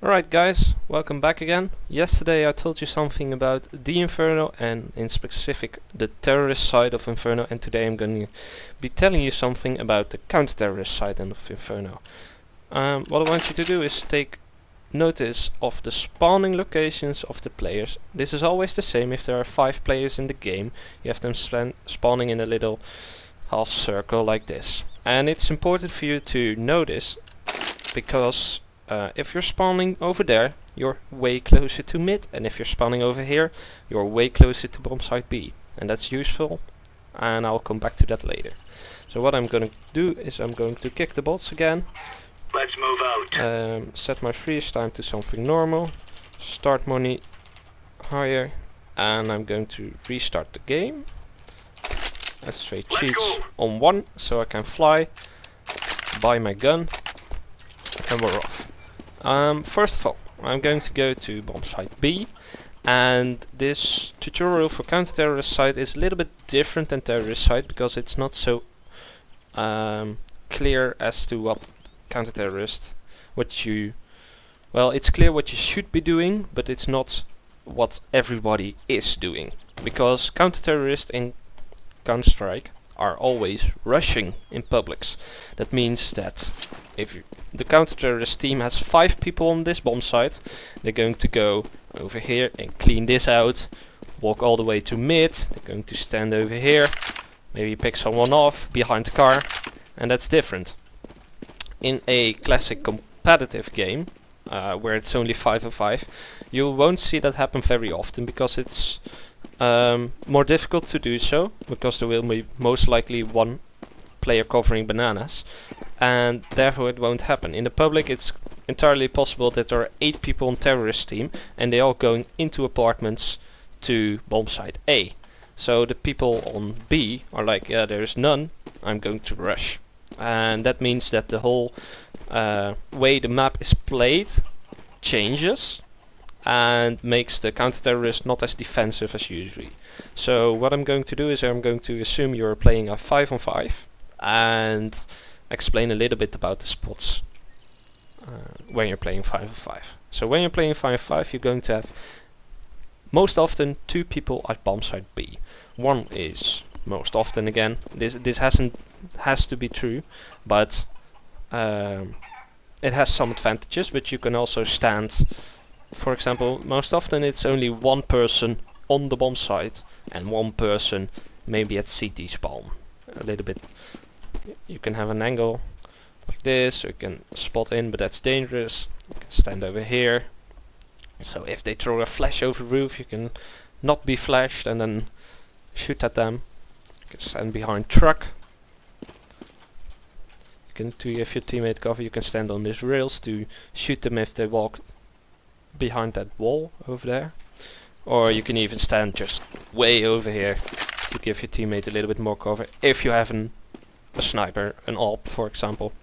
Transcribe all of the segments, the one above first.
Alright guys, welcome back again. Yesterday I told you something about the Inferno and in specific the terrorist side of Inferno, and today I'm going to be telling you something about the counter-terrorist side of Inferno. What I want you to do is take notice of the spawning locations of the players. This is always the same. If there are 5 players in the game, you have them spawning in a little half circle like this. And it's important for you to notice because if you're spawning over there, you're way closer to mid, and if you're spawning over here, you're way closer to Bombsite B, and that's useful, and I'll come back to that later. So what I'm going to do is I'm going to kick the bots again. Let's move out. Set my freeze time to something normal, start money higher, and I'm going to restart the game. Let's trade cheats on 1 so I can fly, buy my gun, and we're off. First of all, I'm going to go to Bombsite B, and this tutorial for counter-terrorist side is a little bit different than terrorist side because it's not so clear as to what counter-terrorist, it's clear what you should be doing, but it's not what everybody is doing, because counter-terrorists in Counterstrike are always rushing in publics. That means that if the counter-terrorist team has 5 people on this bomb site, they're going to go over here and clean this out, walk all the way to mid, they're going to stand over here, maybe pick someone off behind the car, and that's different. In a classic competitive game, where it's only 5v5, you won't see that happen very often because it's more difficult to do so, because there will be most likely one player covering bananas, and therefore it won't happen. In the public it's entirely possible that there are 8 people on terrorist team and they all going into apartments to Bombsite A. So the people on B are like, yeah, there's none, I'm going to rush. And that means that the whole way the map is played changes and makes the counter-terrorist not as defensive as usually. So what I'm going to do is I'm going to assume you're playing a 5-on-5 and explain a little bit about the spots when you're playing 5-on-5. So when you're playing 5-on-5, you're going to have most often 2 people at Bombsite B. One is most often, again, this has to be true, but it has some advantages, but you can also stand. For example, most often it's only 1 person on the bomb site and 1 person maybe at CT spawn. A little bit, you can have an angle like this, you can spot in, but that's dangerous. You can stand over here, so if they throw a flash over the roof you can not be flashed and then shoot at them. You can stand behind truck. You can, to give your teammate cover, you can stand on these rails to shoot them if they walk behind that wall over there, or you can even stand just way over here to give your teammate a little bit more cover if you have a sniper, an AWP for example.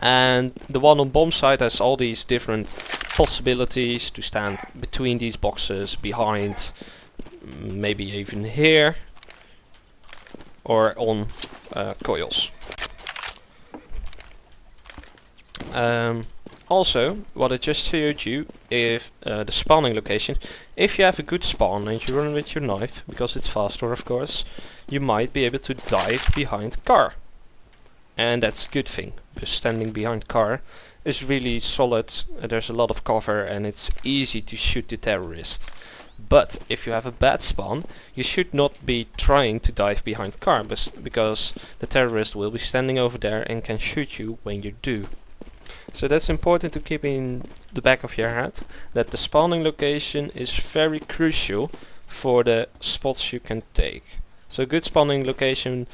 And the one on bomb site has all these different possibilities to stand between these boxes, behind, maybe even here, or on coils. Also, what I just showed you is the spawning location. If you have a good spawn and you run with your knife, because it's faster of course, you might be able to dive behind car. And that's a good thing, because standing behind car is really solid, there's a lot of cover and it's easy to shoot the terrorist. But if you have a bad spawn, you should not be trying to dive behind car, because the terrorist will be standing over there and can shoot you when you do. So that's important to keep in the back of your head, that the spawning location is very crucial for the spots you can take. So good spawning location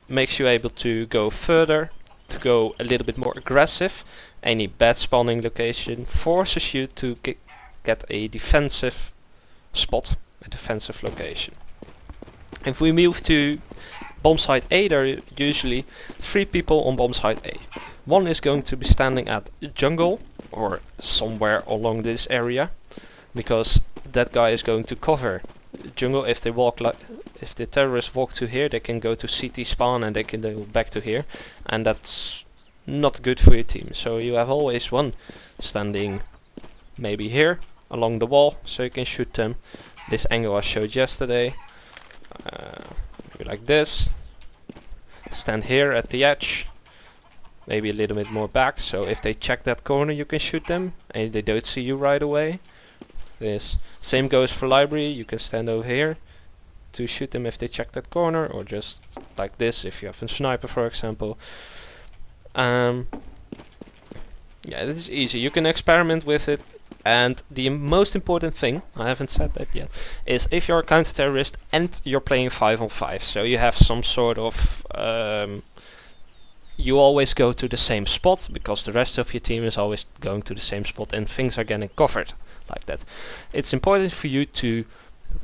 makes you able to go further, to go a little bit more aggressive. Any bad spawning location forces you to get a defensive spot, a defensive location. If we move to Bombsite A, there are usually 3 people on Bombsite A. One is going to be standing at jungle or somewhere along this area, because that guy is going to cover jungle. If they walk if the terrorists walk to here, they can go to CT spawn and they can go back to here, and that's not good for your team. So you have always one standing maybe here along the wall, so you can shoot them. This angle I showed yesterday, maybe like this. Stand here at the edge, maybe a little bit more back, so if they check that corner you can shoot them and they don't see you right away. This same goes for library. You can stand over here to shoot them if they check that corner, or just like this if you have a sniper, for example. Yeah, this is easy. You can experiment with it. And the most important thing, I haven't said that yet, is if you're a counter-terrorist and you're playing 5 on 5, so you have some sort of you always go to the same spot because the rest of your team is always going to the same spot and things are getting covered like that. It's important for you to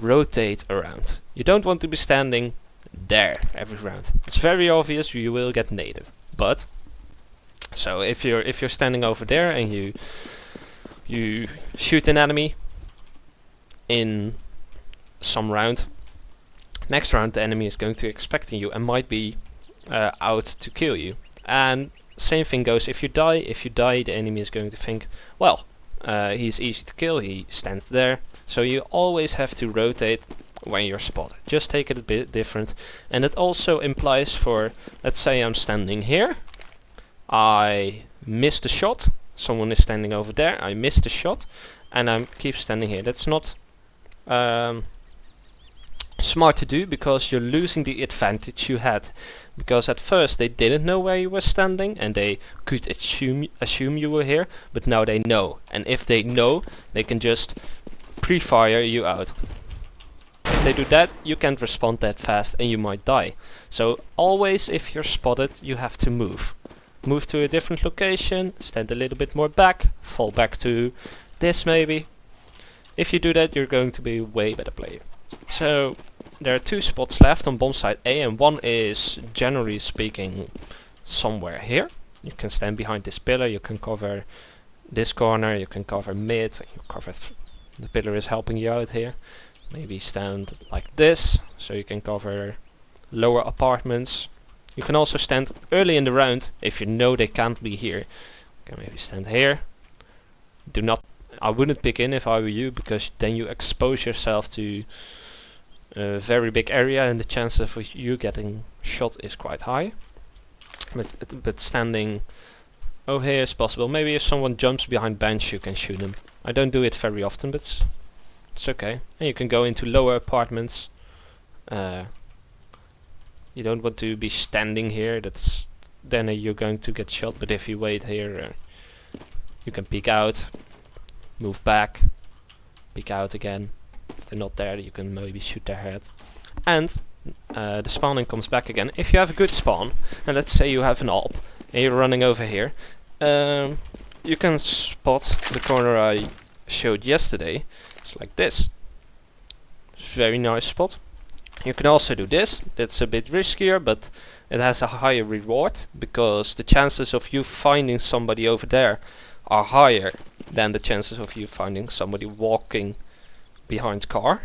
rotate around. You don't want to be standing there every round. It's very obvious you will get naded. But so if you're standing over there and you shoot an enemy in some round, next round the enemy is going to expecting you and might be out to kill you. And same thing goes if you die. If you die, the enemy is going to think, well, he's easy to kill, he stands there. So you always have to rotate when you're spotted. Just take it a bit different. And it also implies for, let's say I'm standing here, I missed the shot, someone is standing over there, I missed the shot, and I keep standing here. That's not smart to do, because you're losing the advantage you had. Because at first they didn't know where you were standing and they could assume you were here, but now they know. And if they know, they can just pre-fire you out. If they do that, you can't respond that fast and you might die. So always if you're spotted, you have to move. Move to a different location, stand a little bit more back, fall back to this maybe. If you do that, you're going to be a way better player. So there are 2 spots left on Bombsite A, and one is, generally speaking, somewhere here. You can stand behind this pillar, you can cover this corner, you can cover mid, you cover the pillar is helping you out here. Maybe stand like this, so you can cover lower apartments. You can also stand early in the round if you know they can't be here. You can maybe stand here. Do not, I wouldn't pick in if I were you, because then you expose yourself to a very big area and the chance of you getting shot is quite high. But standing over here is possible. Maybe if someone jumps behind bench you can shoot them. I don't do it very often, but it's okay. And you can go into lower apartments. You don't want to be standing here, that's then you're going to get shot. But if you wait here, you can peek out, move back, peek out again. If they're not there, you can maybe shoot their head. And the spawning comes back again. If you have a good spawn, and let's say you have an AWP, and you're running over here, you can spot the corner I showed yesterday. It's like this. It's a very nice spot. You can also do this. That's a bit riskier, but it has a higher reward, because the chances of you finding somebody over there are higher than the chances of you finding somebody walking behind car.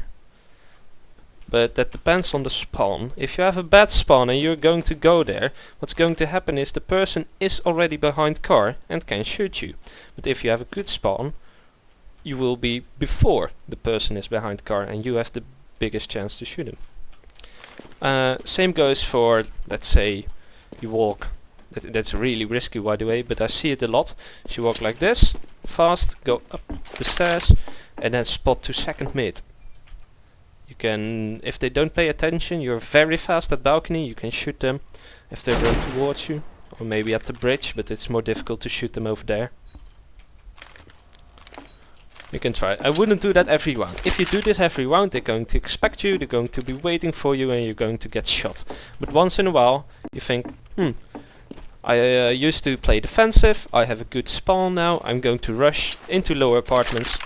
But that depends on the spawn. If you have a bad spawn and you're going to go there, what's going to happen is the person is already behind car and can shoot you. But if you have a good spawn, you will be before the person is behind car and you have the biggest chance to shoot him. Same goes for, let's say you walk, that's really risky by the way, but I see it a lot. So you walk like this, fast, go up the stairs and then spot to second mid. You can, if they don't pay attention, you're very fast at balcony, you can shoot them if they run towards you, or maybe at the bridge, but it's more difficult to shoot them over there. You can try. I wouldn't do that every round. If you do this every round, they're going to expect you, they're going to be waiting for you, and you're going to get shot. But once in a while, you think, I used to play defensive, I have a good spawn now, I'm going to rush into lower apartments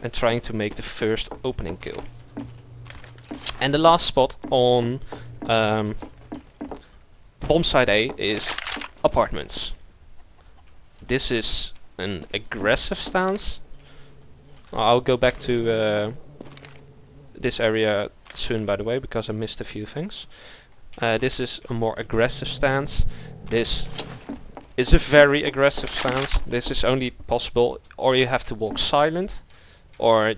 and trying to make the first opening kill. And the last spot on Bombsite A is apartments. This is an aggressive stance. I'll go back to this area soon, by the way, because I missed a few things. This is a more aggressive stance. This is a very aggressive stance. This is only possible, or you have to walk silent, or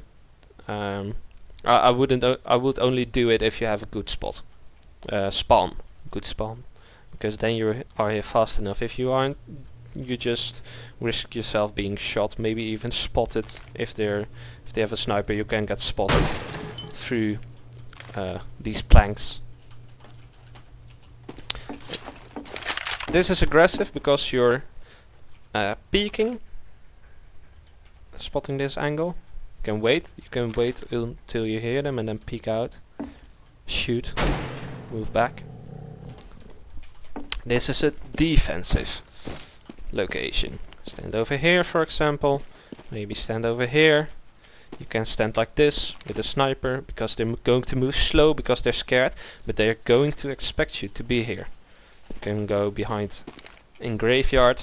I wouldn't. I would only do it if you have a good spot, good spawn, because then you are here fast enough. If you aren't, you just risk yourself being shot, maybe even spotted. If they have a sniper, you can get spotted through these planks. This is aggressive because you're peeking, spotting this angle. You can wait until you hear them and then peek out, shoot, move back. This is a defensive location. Stand over here, for example, maybe stand over here. You can stand like this with a sniper, because they're going to move slow because they're scared, but they're going to expect you to be here. You can go behind in graveyard,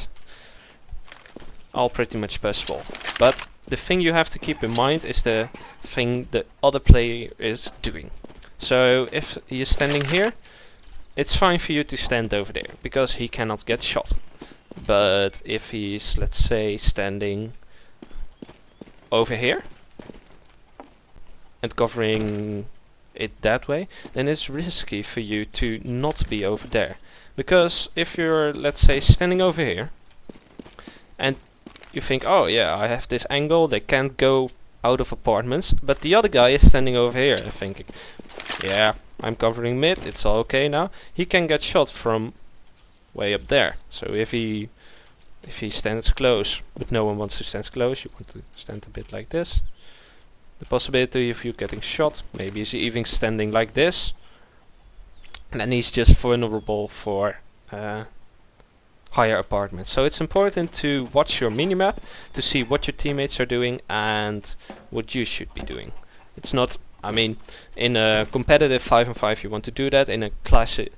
all pretty much possible. But the thing you have to keep in mind is the thing the other player is doing. So if he is standing here, it's fine for you to stand over there, because he cannot get shot. But if he's, let's say, standing over here and covering it that way, then it's risky for you to not be over there. Because if you're, let's say, standing over here and you think, oh yeah, I have this angle, they can't go out of apartments, but the other guy is standing over here and thinking, yeah, I'm covering mid, it's all okay now, he can get shot from way up there. So if he stands close, but no one wants to stand close, you want to stand a bit like this. The possibility of you getting shot, maybe he's even standing like this, and then he's just vulnerable for higher apartments. So it's important to watch your minimap to see what your teammates are doing and what you should be doing. It's not, I mean, in a competitive 5-on-5 you want to do that. In a classic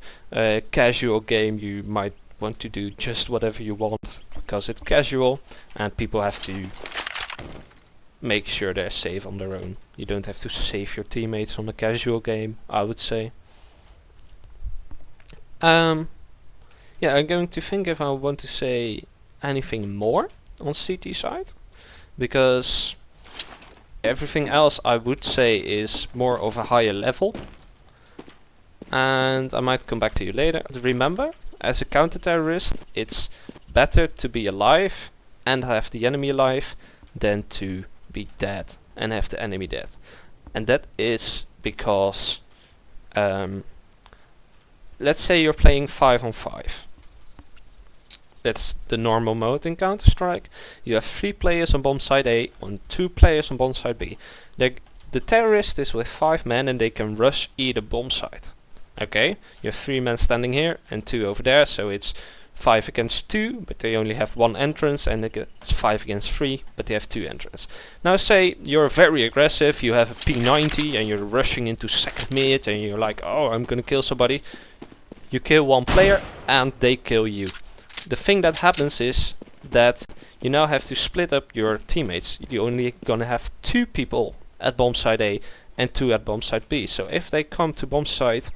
casual game you might want to do just whatever you want, because it's casual and people have to make sure they're safe on their own. You don't have to save your teammates on a casual game, I would say. Yeah, I'm going to think if I want to say anything more on CT side, because everything else I would say is more of a higher level, and I might come back to you later. Remember, as a counter-terrorist, it's better to be alive and have the enemy alive than to be dead and have the enemy dead. And that is because let's say you're playing 5-on-5. That's the normal mode in Counter-Strike. You have 3 players on Bombsite A and 2 players on Bombsite B. The terrorist is with 5 men and they can rush either bombsite. Okay, you have 3 men standing here and 2 over there, so it's 5 against 2, but they only have 1 entrance, and it's 5 against 3, but they have 2 entrances. Now say you're very aggressive, you have a P90 and you're rushing into second mid and you're like, oh, I'm gonna kill somebody. You kill 1 player and they kill you. The thing that happens is that you now have to split up your teammates. You're only gonna have 2 people at Bombsite A and 2 at Bombsite B. So if they come to Bombsite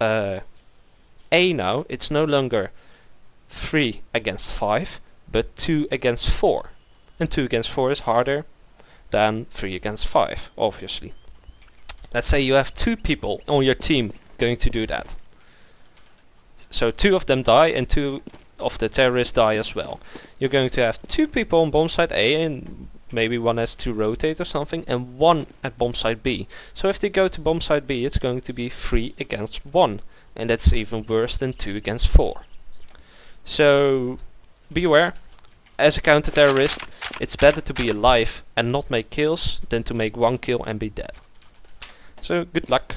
A now, it's no longer 3 against 5, but 2 against 4. And 2 against 4 is harder than 3 against 5, obviously. Let's say you have 2 people on your team going to do that. So 2 of them die and 2 of the terrorists die as well. You're going to have 2 people on Bombsite A, and maybe one has to rotate or something, and 1 at Bombsite B. So if they go to Bombsite B, it's going to be 3 against 1, and that's even worse than 2 against 4. So beware, as a counter-terrorist, it's better to be alive and not make kills than to make 1 kill and be dead. So good luck.